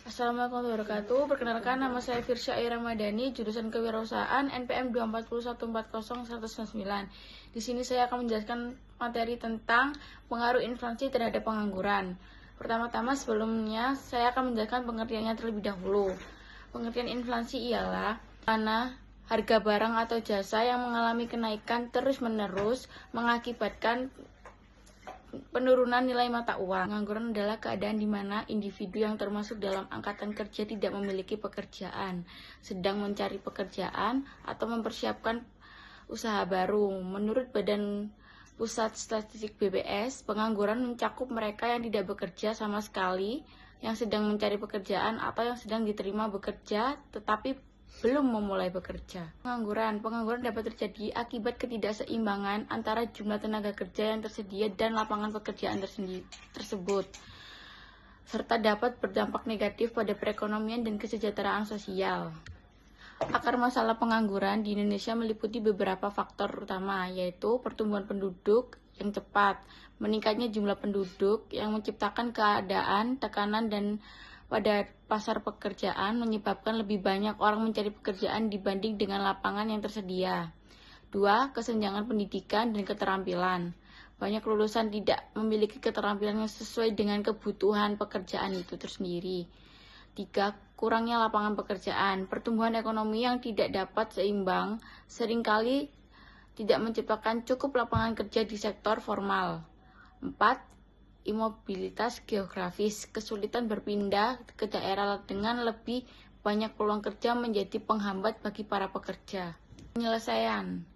Assalamualaikum warahmatullahi wabarakatuh. Perkenalkan, nama saya Firsya Ramadhani, jurusan Kewirausahaan NPM 241140199. Di sini saya akan menjelaskan materi tentang pengaruh inflasi terhadap pengangguran. Pertama-tama sebelumnya saya akan menjelaskan pengertiannya terlebih dahulu. Pengertian inflasi ialah mana harga barang atau jasa yang mengalami kenaikan terus-menerus mengakibatkan penurunan nilai mata uang. Pengangguran adalah keadaan di mana individu yang termasuk dalam angkatan kerja tidak memiliki pekerjaan, sedang mencari pekerjaan, atau mempersiapkan usaha baru. Menurut Badan Pusat Statistik BPS, pengangguran mencakup mereka yang tidak bekerja sama sekali, yang sedang mencari pekerjaan, atau yang sedang diterima bekerja tetapi belum memulai bekerja. Pengangguran dapat terjadi akibat ketidakseimbangan antara jumlah tenaga kerja yang tersedia dan lapangan pekerjaan tersebut, serta dapat berdampak negatif pada perekonomian dan kesejahteraan sosial. Akar masalah pengangguran di Indonesia meliputi beberapa faktor utama, yaitu pertumbuhan penduduk yang cepat, meningkatnya jumlah penduduk yang menciptakan keadaan tekanan dan pada pasar pekerjaan, menyebabkan lebih banyak orang mencari pekerjaan dibanding dengan lapangan yang tersedia. 2. Kesenjangan pendidikan dan keterampilan. Banyak lulusan tidak memiliki keterampilan yang sesuai dengan kebutuhan pekerjaan itu tersendiri. 3. Kurangnya lapangan pekerjaan. Pertumbuhan ekonomi yang tidak dapat seimbang seringkali tidak menciptakan cukup lapangan kerja di sektor formal. 4. Imobilitas geografis. Kesulitan berpindah ke daerah dengan lebih banyak peluang kerja menjadi penghambat bagi para pekerja. Penyelesaian.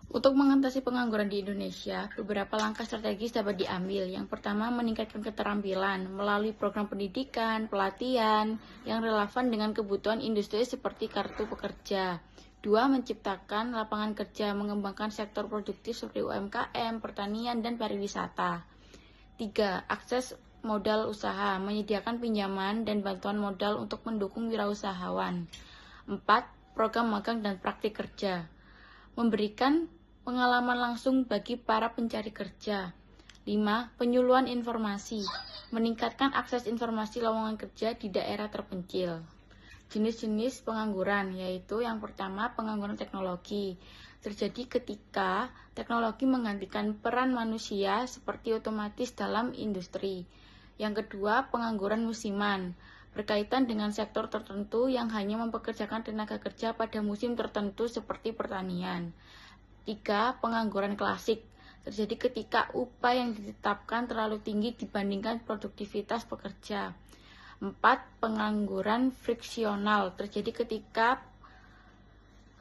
Untuk mengatasi pengangguran di Indonesia, beberapa langkah strategis dapat diambil. Yang pertama, meningkatkan keterampilan melalui program pendidikan, pelatihan yang relevan dengan kebutuhan industri seperti kartu pekerja. 2. Menciptakan lapangan kerja, mengembangkan sektor produktif seperti UMKM, pertanian, dan pariwisata. 3. Akses modal usaha, menyediakan pinjaman dan bantuan modal untuk mendukung wirausahawan. 4. Program magang dan praktik kerja, memberikan pengalaman langsung bagi para pencari kerja. 5. Penyuluhan informasi, meningkatkan akses informasi lowongan kerja di daerah terpencil. Jenis-jenis pengangguran, yaitu yang pertama, pengangguran teknologi. Terjadi ketika teknologi menggantikan peran manusia seperti otomatis dalam industri. Yang kedua, pengangguran musiman, berkaitan dengan sektor tertentu yang hanya mempekerjakan tenaga kerja pada musim tertentu seperti pertanian. 3. Pengangguran klasik, terjadi ketika upah yang ditetapkan terlalu tinggi dibandingkan produktivitas pekerja. 4. Pengangguran friksional, terjadi ketika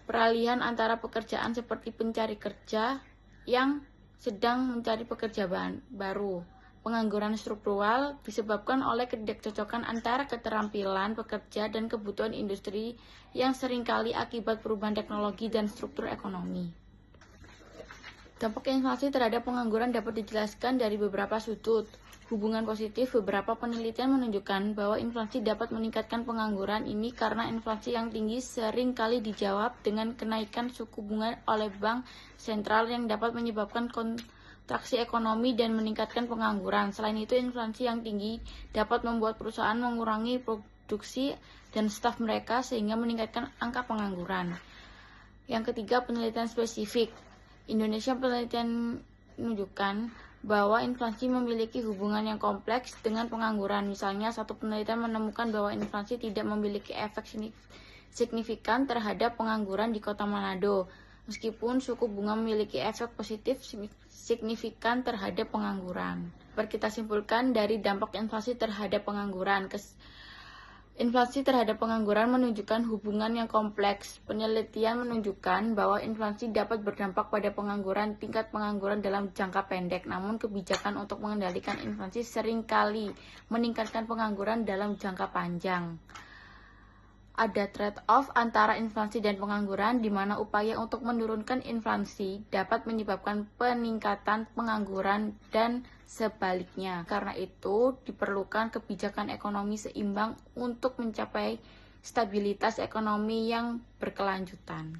peralihan antara pekerjaan seperti pencari kerja yang sedang mencari pekerjaan baru. Pengangguran struktural disebabkan oleh ketidakcocokan antara keterampilan pekerja dan kebutuhan industri yang seringkali akibat perubahan teknologi dan struktur ekonomi. Dampak inflasi terhadap pengangguran dapat dijelaskan dari beberapa sudut. Hubungan positif, beberapa penelitian menunjukkan bahwa inflasi dapat meningkatkan pengangguran ini karena inflasi yang tinggi sering kali dijawab dengan kenaikan suku bunga oleh bank sentral yang dapat menyebabkan kontraksi ekonomi dan meningkatkan pengangguran. Selain itu, inflasi yang tinggi dapat membuat perusahaan mengurangi produksi dan staf mereka sehingga meningkatkan angka pengangguran. Yang ketiga, penelitian spesifik. Indonesia penelitian menunjukkan bahwa inflasi memiliki hubungan yang kompleks dengan pengangguran. Misalnya, satu penelitian menemukan bahwa inflasi tidak memiliki efek signifikan terhadap pengangguran di Kota Manado, meskipun suku bunga memiliki efek positif signifikan terhadap pengangguran. Kita simpulkan dari dampak inflasi terhadap pengangguran. Inflasi terhadap pengangguran menunjukkan hubungan yang kompleks. Penelitian menunjukkan bahwa inflasi dapat berdampak pada tingkat pengangguran dalam jangka pendek, namun kebijakan untuk mengendalikan inflasi seringkali meningkatkan pengangguran dalam jangka panjang. Ada trade-off antara inflasi dan pengangguran, di mana upaya untuk menurunkan inflasi dapat menyebabkan peningkatan pengangguran dan sebaliknya. Karena itu, diperlukan kebijakan ekonomi seimbang untuk mencapai stabilitas ekonomi yang berkelanjutan.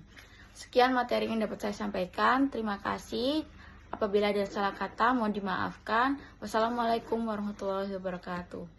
Sekian materi yang dapat saya sampaikan. Terima kasih. Apabila ada salah kata, mohon dimaafkan. Wassalamualaikum warahmatullahi wabarakatuh.